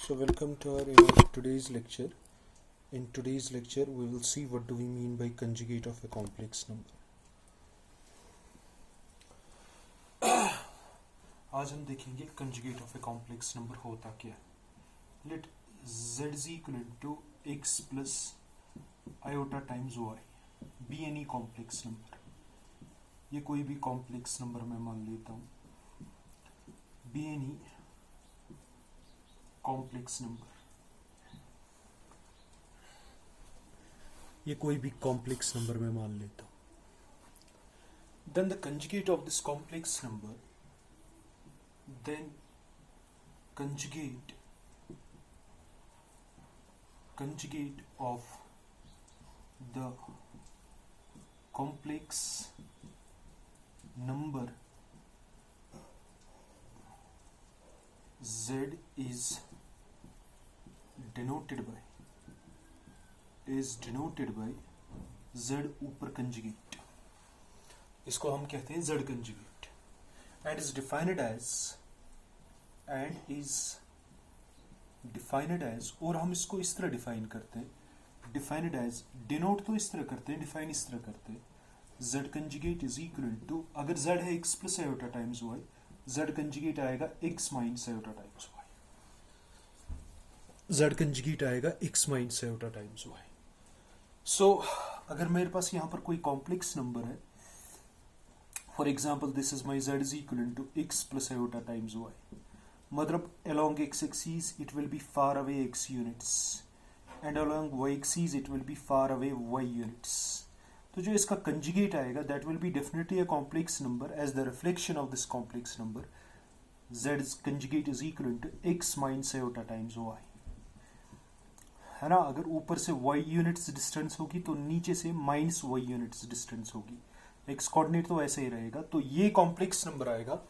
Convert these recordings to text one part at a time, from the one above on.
So welcome to our today's lecture. In today's lecture we will see what do we mean by conjugate of a complex number. आज हम देखेंगे conjugate of a complex number होता क्या है. Let z is equivalent to x plus iota times y be any complex number. ये कोई भी complex number मैं मान लेता हूँ. be any complex number. ये कोई भी complex number मैं मान लेता हूँ. Then the conjugate of this complex number, then conjugate of the complex number z is denoted by z ऊपर conjugate. इसको हम कहते हैं z conjugate and is defined as और हम इसको इस तरह डिफाइन करते हैं. डिफाइंड एज डिनोट तो इस तरह करते हैं, डिफाइन इस तरह करते हैं. z conjugate is equal to, अगर z है x plus iota times y, z conjugate आएगा x minus iota times y. z conjugate आएगा x minus iota times y. So अगर मेरे पास यहाँ पर कोई कॉम्प्लेक्स नंबर है, for example this is my z is equal to x plus iota times y, मतलब along x-axis it will be far away x units and along y-axis it will be far away y units. तो जो इसका conjugate आएगा that will be definitely a complex number as the reflection of this complex number. Z's conjugate is equal to x minus iota times y, है ना. अगर ऊपर से y units distance होगी तो नीचे से minus y units distance होगी. x coordinate तो ऐसे ही रहेगा, तो ये complex number आएगा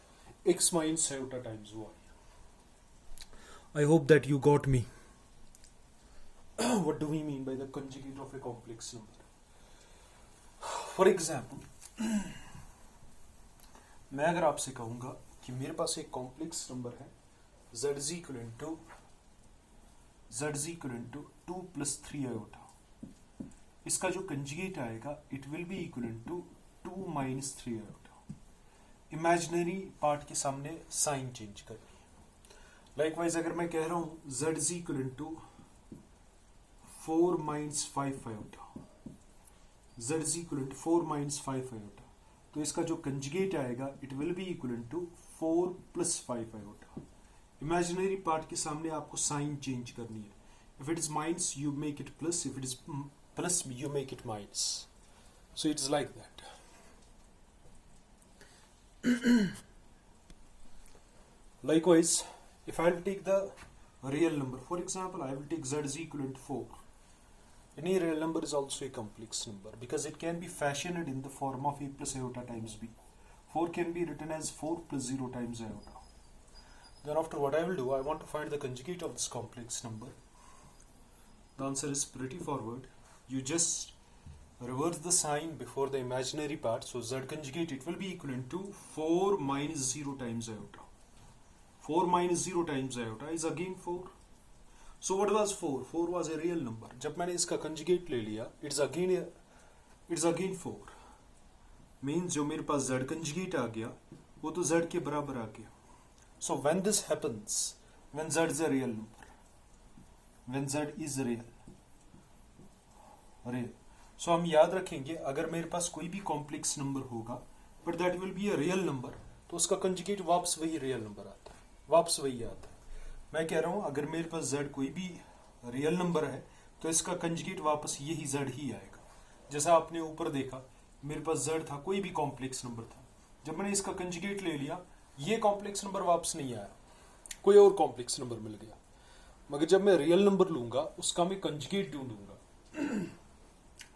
x minus iota times y. I hope that you got me. What do we mean by the conjugate of a complex number? For example, मैं अगर आपसे कहूँगा कि मेरे पास एक complex number है z is equivalent to 2 plus 3 iota. इसका जो conjugate आएगा it will be equivalent to 2 minus 3 iota. Imaginary part के सामने sign change करनी है. Likewise अगर मैं कह रहा हूँ z is equivalent to 4 minus 5 iota, z is equivalent to 4 minus 5 iota, तो इसका जो conjugate आएगा it will be equivalent to 4 plus 5 iota. Imaginary part के सामने आपको sign change करनी है. If it is minus you make it plus, if it is plus you make it minus. So it's like that. Likewise, if I will take the real number, for example, I will take z is equivalent to 4. Any real number is also a complex number because it can be fashioned in the form of a plus iota times b. 4 can be written as 4 plus 0 times iota. Then after what I will do, I want to find the conjugate of this complex number. The answer is pretty forward. You just reverse the sign before the imaginary part. So z conjugate it will be equivalent to 4 minus 0 times iota. 4 minus 0 times iota is again 4. So what was 4? 4 was a real number. जब मैंने इसका conjugate ले लिया, it's again 4. Means जो मेरे पास z conjugate आ गया, वो तो z के बराबर आ गया. So when this happens, when z is a real number, when z is real. So हम याद रखेंगे अगर मेरे पास कोई भी complex number होगा, but that will be a real number, तो उसका conjugate वापस वही real number आता है, वापस वही आता है. मैं कह रहा हूँ अगर मेरे पास z कोई भी रियल नंबर है तो इसका कंजुगेट वापस यही z ही आएगा. जैसा आपने ऊपर देखा मेरे पास z था, कोई भी कॉम्प्लेक्स नंबर था, जब मैंने इसका कंजुगेट ले लिया ये कॉम्प्लेक्स नंबर वापस नहीं आया, कोई और कॉम्प्लेक्स नंबर मिल गया. मगर जब मैं रियल नंबर लूंगा उसका मैं कंजुगेट ढूंढूंगा.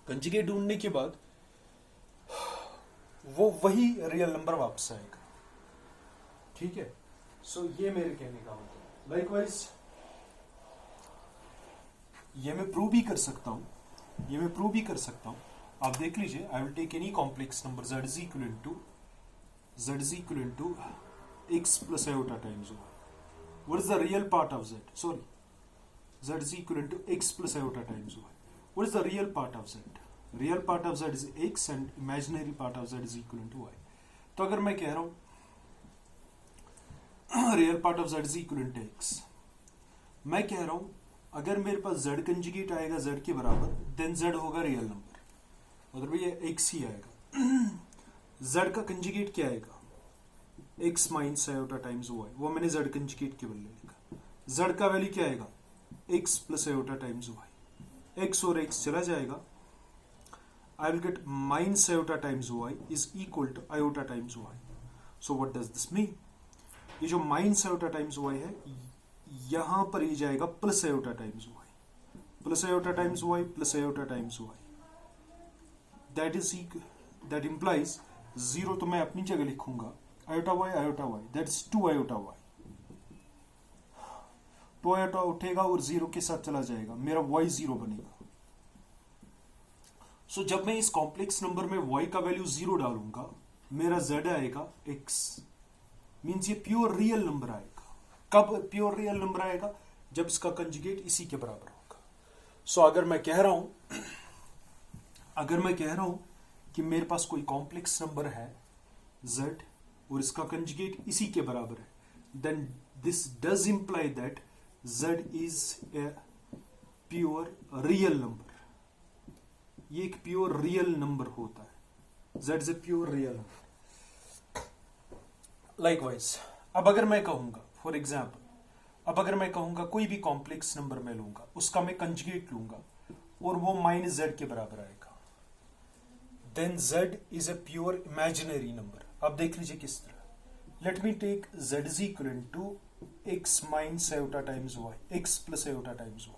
कंजुगेट ढूंढने के बाद वो वही रियल नंबर वापस आएगा. ठीक है. सो ये मेरे कहने का मतलब. Likewise, ये मैं प्रूव भी कर सकता हूँ, आप देख लीजिए. I will take any complex number z is equivalent to x plus iota times y. What is the real part of z? Sorry, z is equivalent to x plus iota times y. What is the real part of z? Real part of z is x and imaginary part of z is equivalent to y. तो अगर मैं कह रहा हूं real part of z is equivalent to x, मैं कह रहा हूं अगर मेरे पास z कंजुगेट आएगा z के बराबर, देन z होगा रियल नंबर, मतलब ये x ही आएगा. z का कंजुगेट क्या आएगा? x minus iota times y, वो मैंने z कंजुगेट के बदले लिखा. z का वैल्यू क्या आएगा? x plus iota times y. x और x चला जाएगा. I will get minus iota times y is equal to iota times y. So what does this mean? ये जो minus iota times y है, यहां पर ये जाएगा plus iota times y. Plus iota times y plus iota times y. That implies 0 तो मैं अपनी जगह लिखूंगा iota y. That's 2 iota y. 2 iota उठेगा और 0 के साथ चला जाएगा, मेरा y 0 बनेगा. सो जब मैं इस कॉम्प्लेक्स नंबर में y का वैल्यू 0 डालूंगा, मेरा z आएगा x. मीन्स ये प्योर रियल नंबर आएगा. कब प्योर रियल नंबर आएगा? जब इसका कंजुगेट इसी के बराबर होगा. सो अगर मैं कह रहा हूं कि मेरे पास कोई कॉम्प्लेक्स नंबर है z और इसका कंजुगेट इसी के बराबर है, then this does imply that z is a pure real number. ये एक प्योर रियल नंबर होता है. z is a pure real number. Likewise अब अगर मैं कहूंगा, फॉर एग्जाम्पल, अब अगर मैं कहूंगा कोई भी कॉम्प्लेक्स नंबर मैं लूंगा, उसका मैं कंजुगेट लूंगा और वो माइनस z के बराबर आएगा, then z is a pure imaginary number. अब देख लीजिए किस तरह. Let me take z is equal to x minus iota times y, x plus iota times y.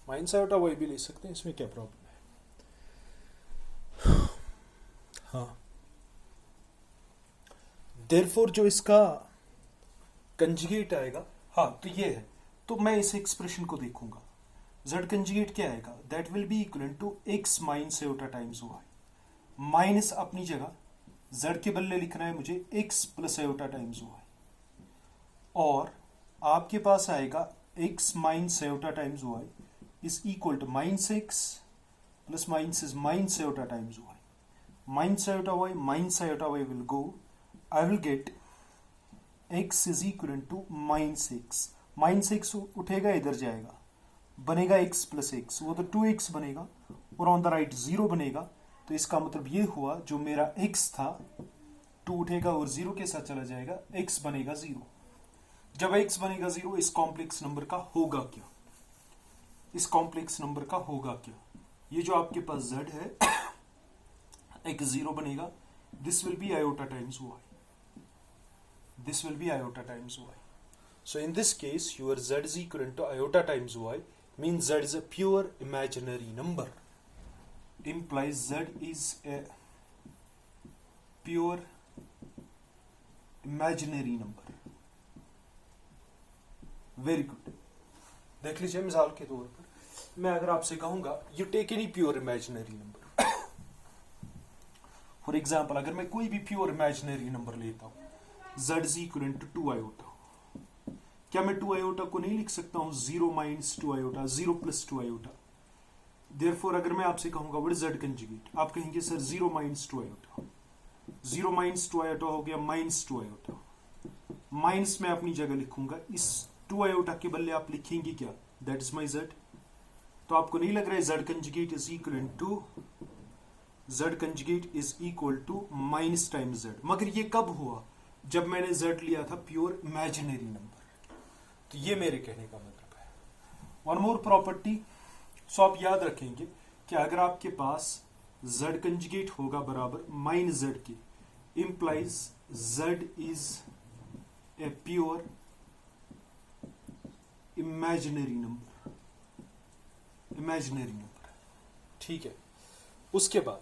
Minus iota y भी ले सकते हैं, इसमें क्या प्रॉब्लम है? हाँ, देयरफॉर जो इसका कंजुगेट आएगा, हाँ तो ये है, तो मैं इस एक्सप्रेशन को देखूंगा. z कंजुगेट क्या आएगा? That will be equal to x minus iota times y. Minus अपनी जगह z के बदले लिखना है मुझे x plus iota times y, और आपके पास आएगा x minus iota times y is equal to minus x plus minus is minus iota times y. Minus iota y will go. I will get x is equal to minus x. Minus x उठेगा, इधर जाएगा, बनेगा x plus x, वो तो 2x बनेगा, और on the right 0 बनेगा. तो इसका मतलब ये हुआ जो मेरा x था 2 उठेगा और 0 के साथ चला जाएगा, x बनेगा 0. जब x बनेगा 0, इस कॉम्प्लेक्स नंबर का होगा क्या? इस कॉम्प्लेक्स नंबर का होगा क्या? ये जो आपके पास z है एक 0 बनेगा. This will B iota times y. This will be iota times y. So in this case, your z is equal to iota times y, means z is a pure imaginary number. Implies z is a pure imaginary number. Very good. देख लीजिए मिसाल के तौर पर, मैं अगर आपसे कहूंगा you take any pure imaginary number. For example, अगर मैं कोई भी प्योर इमेजिनरी नंबर लेता हूं, z is equal to 2 iota, क्या मैं 2 आयोटा को नहीं लिख सकता हूं 0 minus 2 iota, 0 plus 2 iota? Therefore अगर मैं आपसे कहूंगा व्हाट इज z कंजुगेट, आप कहेंगे sir 0 minus 2 iota. 0 minus 2 iota हो गया माइनस 2 आयोटा. माइनस मैं अपनी जगह लिखूंगा, इस 2 आयोटा के बदले आप लिखेंगे क्या? That is my z. तो आपको नहीं लग रहा है z conjugate is equal to minus times z? मगर ये कब हुआ? जब मैंने z लिया था प्योर इमेजिनरी नंबर. तो ये मेरे कहने का मतलब है. वन मोर प्रॉपर्टी, सो आप याद रखेंगे कि अगर आपके पास z कंजुगेट होगा बराबर माइनस z के, implies z is a pure imaginary number. ठीक है. उसके बाद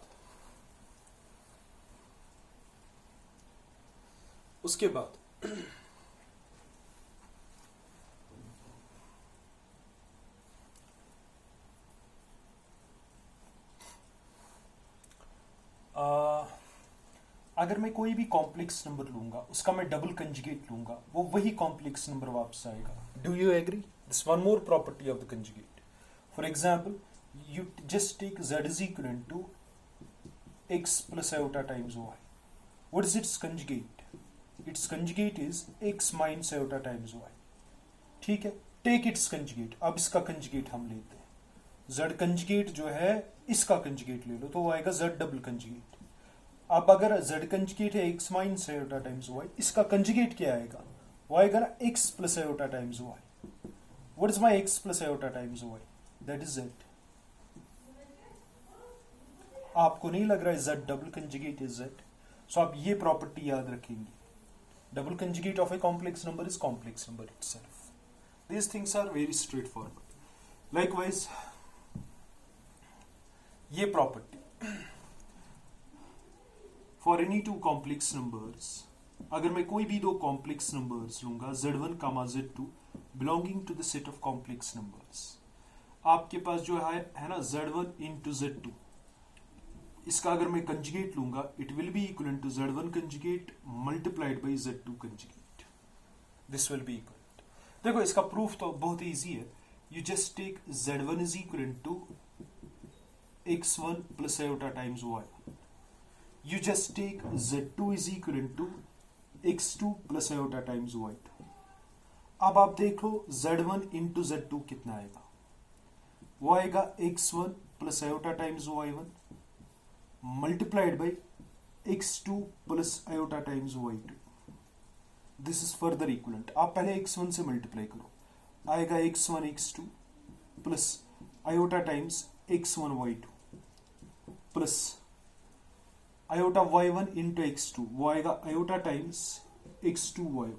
अगर मैं कोई भी कॉम्प्लेक्स नंबर लूंगा उसका मैं डबल कंजुगेट लूंगा, वो वही कॉम्प्लेक्स नंबर वापस आएगा. Do you agree? This one more property of the conjugate. For example, you just take z is equivalent to x plus iota times y. What is its conjugate? Its conjugate is x minus iota times y. ठीक है, take its conjugate. अब इसका conjugate हम लेते हैं. z conjugate जो है इसका कंजुगेट ले लो तो वो आएगा z डबल कंजुगेट. अब अगर z कंजुगेट है x minus iota times y, इसका कंजुगेट क्या आएगा? वो आएगा ना x plus iota times y. What is my x plus iota times y? That is z. आपको नहीं लग रहा है z double conjugate is z? सो आप ये प्रॉपर्टी याद रखेंगे. Double conjugate of a complex number is complex number itself. These things are very straightforward. Likewise, ये property for any two complex numbers, अगर मैं कोई भी दो complex numbers लूंगा z1, z2 belonging to the set of complex numbers, आपके पास जो है ना z1 into z2, इसका अगर मैं कंजुगेट लूंगा it will be equivalent to z1 conjugate multiplied by z2 conjugate. This will be equal. देखो इसका प्रूफ तो बहुत इजी है. You just take z1 is equal to x1 plus iota times y. You just take z2 is equal to x2 plus iota times y. अब आप देखो z1 into z2 कितना आएगा? वो आएगा x1 plus iota times y1 multiplied by x2 plus iota times y2. This is further equivalent. आप पहले x1 से मल्टीप्लाई करो, आएगा x1 x2 plus iota times x1 y2 plus iota y1 into x2, वो आएगा iota times x2 y1.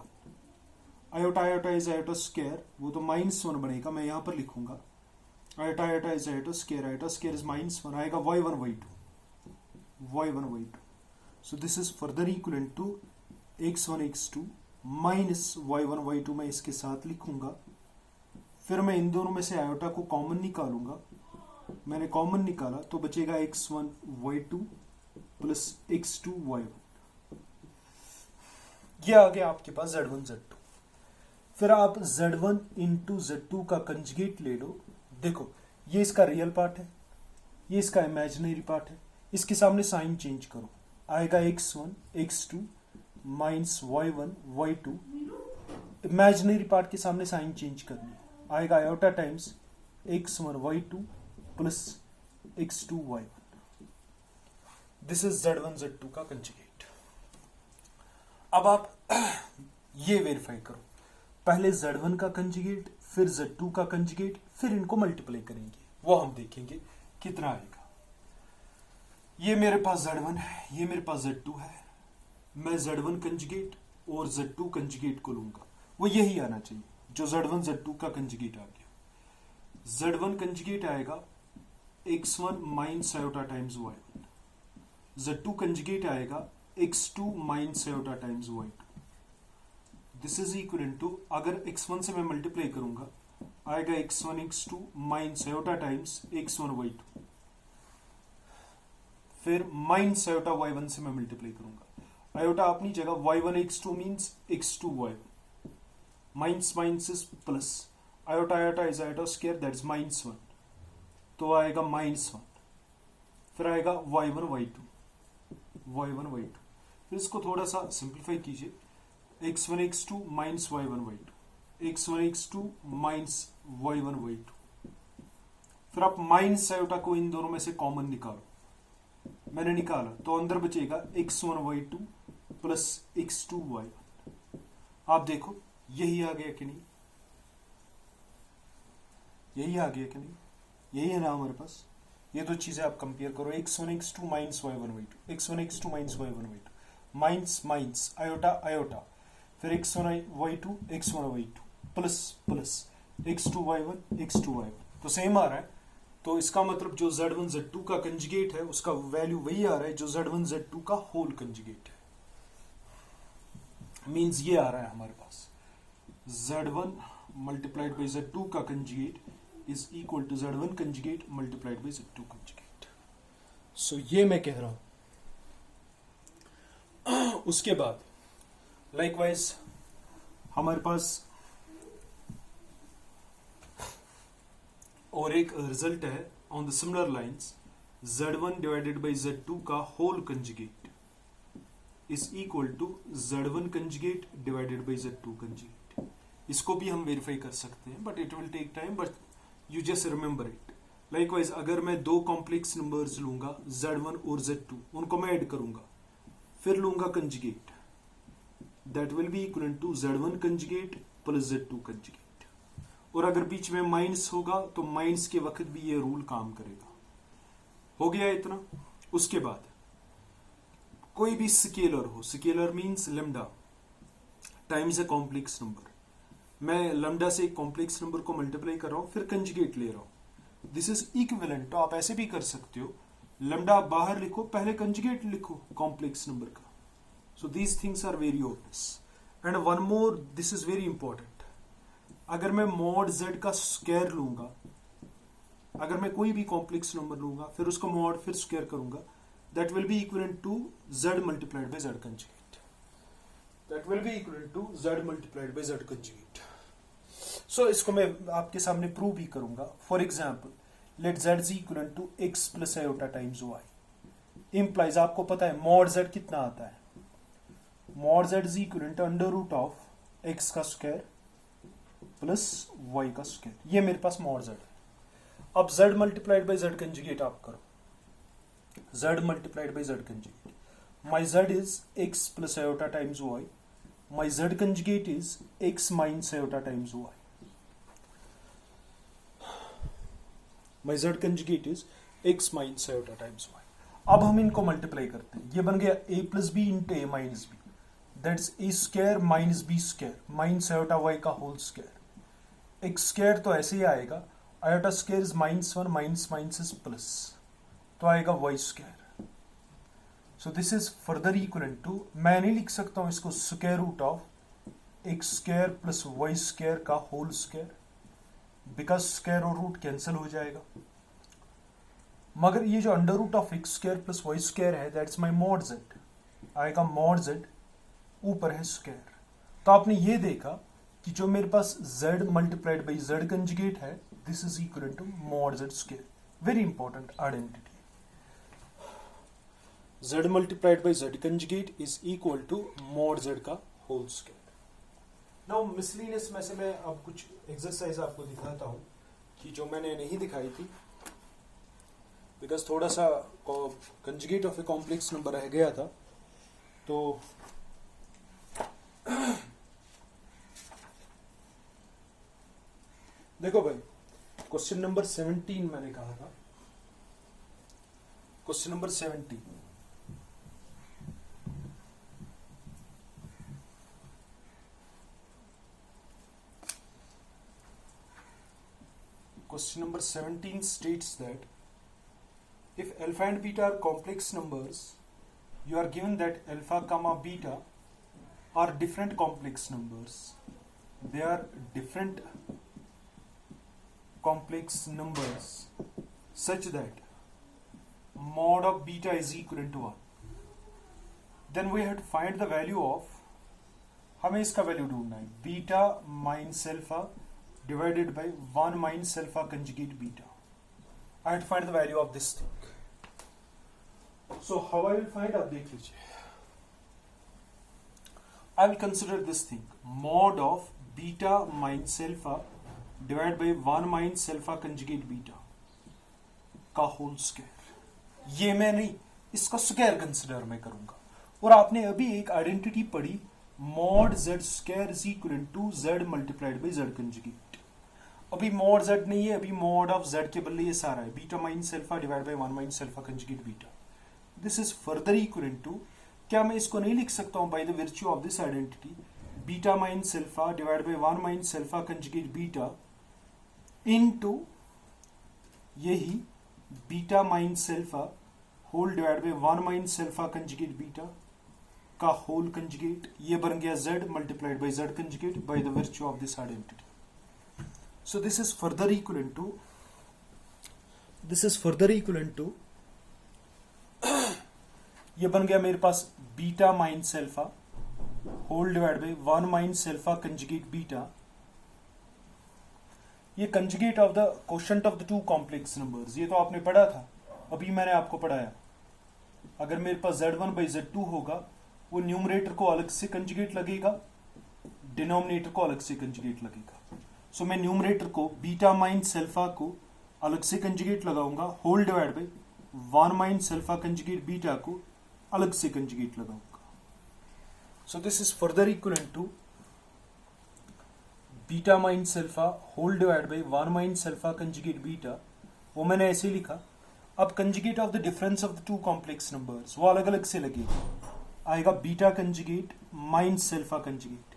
Iota iota is iota square, वो तो -1 बनेगा, मैं यहां पर लिखूंगा iota iota is iota square. Iota square is -1, आएगा y1 y2. So this is further equivalent to x1 x2 minus y1 y2 मैं इसके साथ लिखूंगा. फिर मैं इन दोनों में से आयोटा को कॉमन निकालूंगा. मैंने कॉमन निकाला तो बचेगा x1 y2 plus x2 y1. ये आ गया आपके पास z1 z2. फिर आप z1 इंटू z2 का कंजुगेट ले लो. देखो ये इसका रियल पार्ट है, ये इसका इमेजिनरी पार्ट है. इसके सामने साइन चेंज करो, आएगा x1 x2 minus y1 y2. Imaginary part के सामने साइन चेंज करनी है, आएगा iota times x1 y2 plus x2 y1. This is z1 z2 का कंजुगेट. अब आप ये वेरीफाई करो, पहले z1 का कंजुगेट, फिर z2 का कंजुगेट, फिर इनको मल्टीप्लाई करेंगे. वो हम देखेंगे कितना आएगा. ये मेरे पास z1 है, ये मेरे पास z2 है. मैं z1 कंजुगेट और z2 कंजुगेट को लूंगा, वो यही आना चाहिए जो z1 z2 का कंजुगेट आ गया. z1 कंजुगेट आएगा x1 minus iota times y1. z2 conjugate आएगा x2 minus iota times y2. This is equal to, अगर x1 से मैं मल्टीप्लाई करूंगा आएगा x1 x2 minus iota times x1 y2. फिर माइनस आयोटा y1 से मैं मल्टीप्लाई करूंगा, आयोटा अपनी जगह y1 x2 means x2 y1. Minus minus is plus, iota iota is iota square, that is -1, तो आएगा -1. फिर आएगा y1 y2. फिर इसको थोड़ा सा सिंप्लीफाई कीजिए, x1 x2 minus y1 y2, x1 x2 minus y1 y2. फिर आप माइनस आयोटा को इन दोनों में से कॉमन निकालो. मैंने निकाला तो अंदर बचेगा x1 y2 plus x2 y1. आप देखो यही आ गया कि नहीं? यही आ गया कि नहीं? यही है ना हमारे पास. ये दो चीजें आप कंपेयर करो, x1 x2 minus y1 y2, x1 x2 minus y1 y2, minus minus iota iota, फिर x1 y2 x1 y2 plus plus x2 y1 x2 y1, तो सेम आ रहा है. तो इसका मतलब जो z1 z2 का कंजुगेट है उसका वैल्यू वही आ रहा है जो z1 z2 का होल कंजुगेट है. मींस ये आ रहा है हमारे पास z1 मल्टीप्लाइड बाई z2 का conjugate is equal to z1 conjugate multiplied by z2 conjugate. So ये मैं कह रहा हूं उसके बाद लाइकवाइज हमारे पास और एक रिजल्ट है on the similar lines z1 divided by z2 का whole conjugate is equal to z1 conjugate divided by z2 conjugate. इसको भी हम वेरीफाई कर सकते हैं but it will take time, but you just remember it. Likewise अगर मैं दो कॉम्प्लेक्स नंबर्स लूंगा z1 और z2, उनको मैं ऐड करूंगा, फिर लूंगा conjugate, that will be equal to z1 conjugate plus z2 conjugate. और अगर बीच में माइनस होगा तो माइनस के वक्त भी ये रूल काम करेगा। हो गया इतना। उसके बाद कोई भी स्केलर हो, scalar means lambda times a complex number, मैं लैम्डा से एक कॉम्प्लेक्स नंबर को मल्टीप्लाई कर रहा हूं फिर कंजुगेट ले रहा हूं, दिस इज इक्विवेलेंट। तो आप ऐसे भी कर सकते हो, लैम्डा बाहर लिखो पहले कंजुगेट लिखो कॉम्प्लेक्स नंबर का। So these things are very obvious. And one more, this is very important, अगर मैं मॉड z का स्क्वायर लूंगा, अगर मैं कोई भी कॉम्प्लेक्स नंबर लूंगा फिर उसका मॉड फिर स्क्वायर करूंगा, that will be equivalent to z multiplied by z conjugate, that will be equivalent to z multiplied by z conjugate. So इसको मैं आपके सामने प्रूव भी करूंगा। For example let z is equivalent to x plus iota times y, implies आपको पता है mod z कितना आता है, mod z is equivalent to under root of x का स्क्वायर प्लस y का स्क्वायर। ये मेरे पास मॉड z है। अब z multiplied by z conjugate आप करो, z multiplied by z conjugate, my z is x plus iota times y, my z conjugate is x minus iota times y, my z conjugate is x minus iota times y। अब हम इनको multiply करते हैं, ये बन गया a plus b into a minus b, that's a square minus b square minus iota y का whole square. x square तो ऐसे ही आएगा, iota square is -1 minus minus is plus, तो आएगा y square. So this is further equal to, मैं नहीं लिख सकता हूं इसको square root of x square plus y square का होल स्क्वायर, बिकॉज स्क्वायर और रूट कैंसिल हो जाएगा। मगर ये जो under root of x square plus y square है, दैट्स माई मॉड z, आएगा मॉड z, ऊपर है स्क्वायर। तो आपने ये देखा कि जो मेरे पास z multiplied by z conjugate है, this is equal to mod z square. Very important identity, z multiplied by z conjugate is equal to mod z का होल स्क्वायर। नाउ मिसलिनियस में से मैं अब कुछ एक्सरसाइज आपको दिखाता हूं कि जो मैंने नहीं दिखाई थी, बिकॉज थोड़ा सा conjugate of a complex number रह गया था। तो देखो भाई, क्वेश्चन नंबर 17 मैंने कहा था, question number 17, question number 17 states that if alpha and beta are complex numbers, you are given that alpha comma beta are different complex numbers. They are different complex numbers such that mod of beta is equal to 1. Then we have to find the value of, हमें इसका value ढूंढना है, beta minus alpha divided by 1 minus alpha conjugate beta. I have to find the value of this thing. So how I will find, आप देख लीजिए, I will consider this thing, mod of beta minus alpha divided by 1 minus alpha conjugate beta का whole square. ये मैं नहीं, इसका square consider मैं करूंगा। और आपने अभी एक आइडेंटिटी पढ़ी, mod z square is equal to z multiplied by z conjugate. अभी mod z नहीं है, अभी mod ऑफ z के बदले ये सारा है, beta minus alpha divide by 1 minus alpha conjugate beta. This is further equal to, क्या मैं इसको नहीं लिख सकता हूं by the virtue of this identity, beta minus alpha divide by 1 minus alpha conjugate beta into यही beta minus alpha whole divide by 1 minus alpha conjugate beta का whole conjugate. ये बन गया z multiplied by z conjugate by the virtue of this identity. So this is further equivalent to ये बन गया मेरे पास beta minus alpha whole divide by 1 minus alpha conjugate beta. ये conjugate of the quotient of the two complex numbers, ये तो आपने पढ़ा था, अभी मैंने आपको पढ़ाया। अगर मेरे पास z1 बाई z2 होगा, वो न्यूमरेटर को अलग से कंजुगेट लगेगा, डिनोमिनेटर को अलग से कंजुगेट लगेगा। सो मैं न्यूमरेटर को बीटा माइनस अल्फा को अलग से कंजुगेट लगाऊंगा, whole divide by 1 minus alpha conjugate beta को अलग से कंजुगेट लगाऊंगा। So this is further equivalent to beta minus alpha whole divide by 1 minus alpha conjugate beta, वो मैंने ऐसे लिखा। अब conjugate of the difference of the two complex numbers वो अलग अलग से लगेगा, आएगा beta conjugate minus alpha conjugate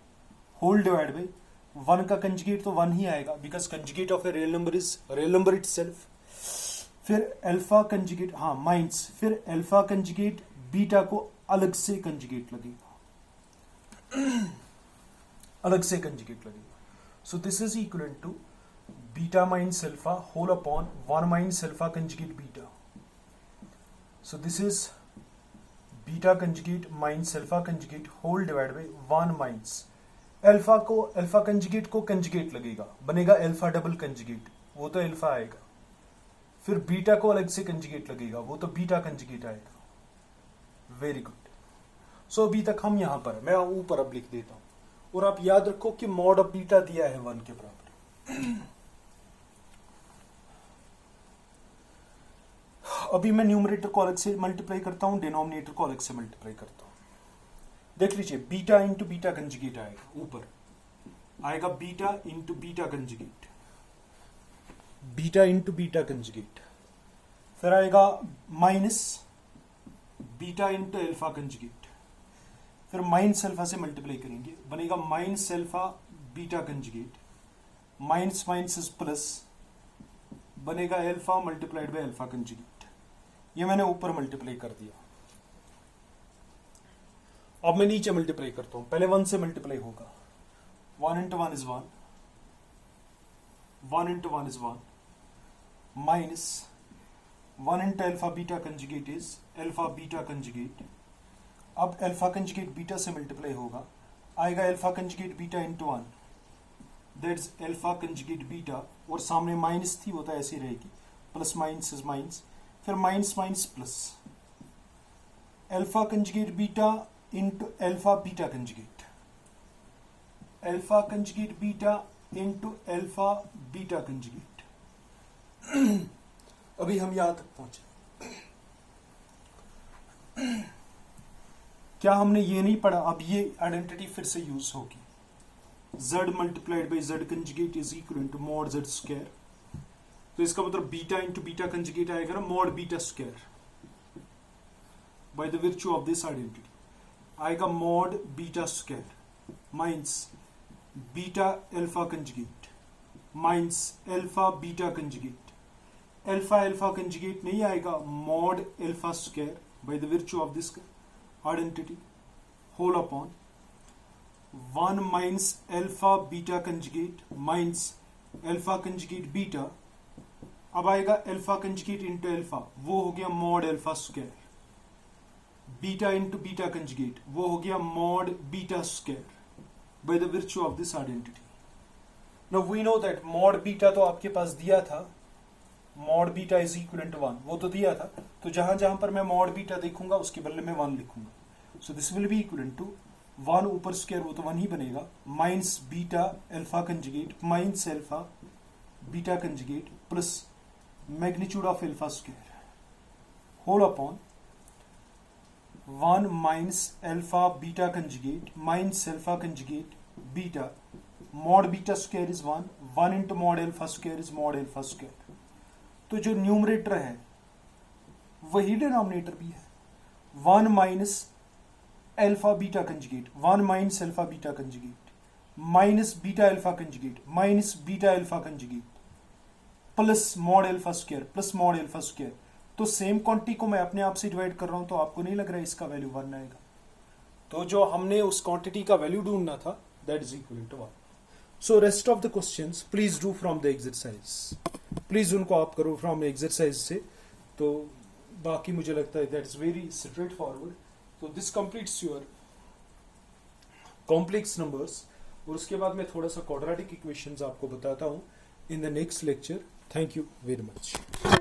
whole divide by 1 का कंजुगेट तो 1 ही आएगा, because conjugate of a real number is real number itself. फिर अल्फा कंजुगेट, हाँ माइनस, फिर अल्फा कंजुगेट बीटा को अलग से कंजुगेट लगेगा, अलग से कंजुगेट लगेगा। So this is equal to beta minus alpha whole upon 1 minus alpha conjugate beta. So this is beta conjugate minus alpha conjugate whole divide by 1 minus alpha को, alpha conjugate को conjugate लगेगा, बनेगा alpha double conjugate, वो तो alpha आएगा। फिर beta को अलग से कंजुगेट लगेगा, वो तो बीटा कंजुगेट आएगा। Very good. सो अभी तक हम यहां पर, मैं ऊपर अब लिख देता हूं, और आप याद रखो कि मॉड ऑफ बीटा दिया है 1 के बराबर। अभी मैं न्यूमरेटर को अलग से मल्टीप्लाई करता हूं, डिनोमिनेटर को अलग से मल्टीप्लाई करता हूं। देख लीजिए, बीटा इंटू बीटा कंजुगेट आएगा, ऊपर आएगा beta into beta conjugate, beta into beta conjugate. फिर आएगा minus beta into alpha conjugate, फिर माइनस अल्फा से मल्टीप्लाई करेंगे, बनेगा minus alpha beta conjugate, minus minus is plus, बनेगा alpha multiplied by alpha conjugate. ये मैंने ऊपर मल्टीप्लाई कर दिया। अब मैं नीचे मल्टीप्लाई करता हूं, पहले 1 से मल्टीप्लाई होगा, 1 into 1 is 1, 1 into 1 is 1, minus 1 into alpha beta conjugate is alpha beta conjugate. अब अल्फा कंजुगेट बीटा से मल्टीप्लाई होगा, आएगा alpha conjugate beta into 1, that is alpha conjugate beta, और सामने माइनस थी वो तो ऐसी रहेगी, प्लस माइनस इज माइनस, फिर minus minus plus, alpha conjugate beta into alpha beta conjugate, alpha conjugate beta into alpha beta conjugate. अभी हम यहां तक पहुंचे। क्या हमने ये नहीं पढ़ा? अब ये आइडेंटिटी फिर से यूज होगी, z multiplied by z conjugate is equal to mod z square. तो इसका मतलब बीटा इंटू बीटा कंजुगेट आएगा ना mod beta square, by the virtue of this identity आएगा mod beta square minus beta alpha conjugate minus alpha beta conjugate. Alpha alpha conjugate नहीं आएगा, mod alpha square by the virtue of this identity whole upon 1 minus alpha beta conjugate minus alpha conjugate beta. अब आएगा alpha conjugate into alpha, वो हो गया mod alpha square, beta into beta conjugate वो हो गया mod beta square by the virtue of this identity. Now we know that mod beta तो आपके पास दिया था, mod beta is equal to 1, वो तो दिया था, तो जहां जहां पर मैं मॉड बीटा देखूंगा उसके बदले में 1 लिखूंगा। So this will be equal to 1 ऊपर स्क्वायर वो तो 1 ही बनेगा, minus beta alpha conjugate minus alpha beta conjugate plus magnitude of alpha square whole upon 1 minus alpha beta conjugate minus alpha conjugate beta, mod beta square is 1, 1 into mod alpha square is mod alpha square. तो जो numerator है वही denominator भी है, 1 minus alpha beta conjugate, 1 minus alpha beta conjugate minus beta alpha conjugate minus beta alpha conjugate plus mod alpha square plus mod alpha square. तो same quantity को मैं अपने आप से डिवाइड कर रहा हूं, तो आपको नहीं लग रहा है इसका वैल्यू 1 आएगा? तो जो हमने उस क्वांटिटी का वैल्यू ढूंढना था that is equal to 1। So rest of the questions please do from the exercise, please उनको आप करो फ्रॉम एक्सरसाइज से। तो बाकी मुझे लगता है that is very straightforward. तो this completes your complex numbers. और उसके बाद मैं थोड़ा सा क्वाड्रेटिक इक्वेशंस आपको बताता हूँ in the next lecture. Thank you very much.